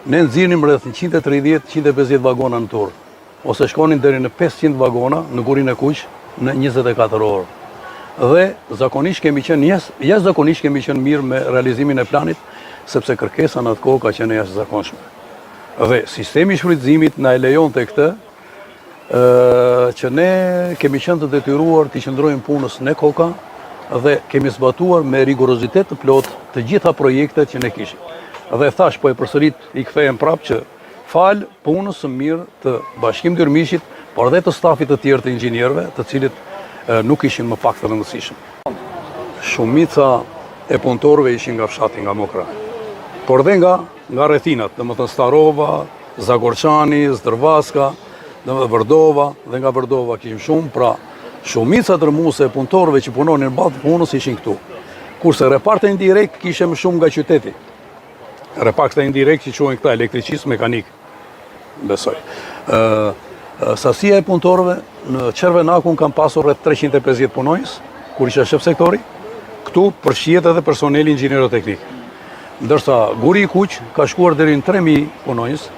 ne nxirnim rreth 130-150 vagona në tur, ose shkonin deri në 500 vagona në Gurin e Kuq në 24 orë. Dhe zakonisht kemi qenë jashtëzakonisht kemi qenë mirë me realizimin e planit, sepse kërkesa në atë kohë ka qenë jashtëzakonshme. Dhe sistemi i shfrytëzimit na e lejonte këtë, që ne kemi qenë të detyruar të qëndrojmë punës në koka dhe kemi zbatuar me rigorozitet të plot të gjitha projektet që ne kishim. Dhe thash, po e përsërit i kthehem prapë që fal punës së mirë të Bashkim Dyrmishit, por dhe të stafit të tjerë të inxhinierëve, të cilët nuk ishin më pak të rëndësishëm. Shumica e punëtorëve ishin nga fshati nga Mokra, por dhe nga rrethinat, domethënë Starova, Zagorçani, Zdrvaska, Vërdova, dhe nga Vërdova kishim shumë, pra shumica tërmuese e punëtorëve që punonin në bazë punës ishin këtu. Kurse reparti indirekt kishim shumë nga qyteti. Reparti indirekt që quhen këta elektricist, mekanik, besoj. Sasia e punëtorëve në Qervenakun kam pasur rreth 350 punonjës, kur isha shef sektori. Këtu përfshihet edhe personeli inxhinieroteknik. Ndërsa Guri i Kuq ka shkuar deri në 3000 punonjës,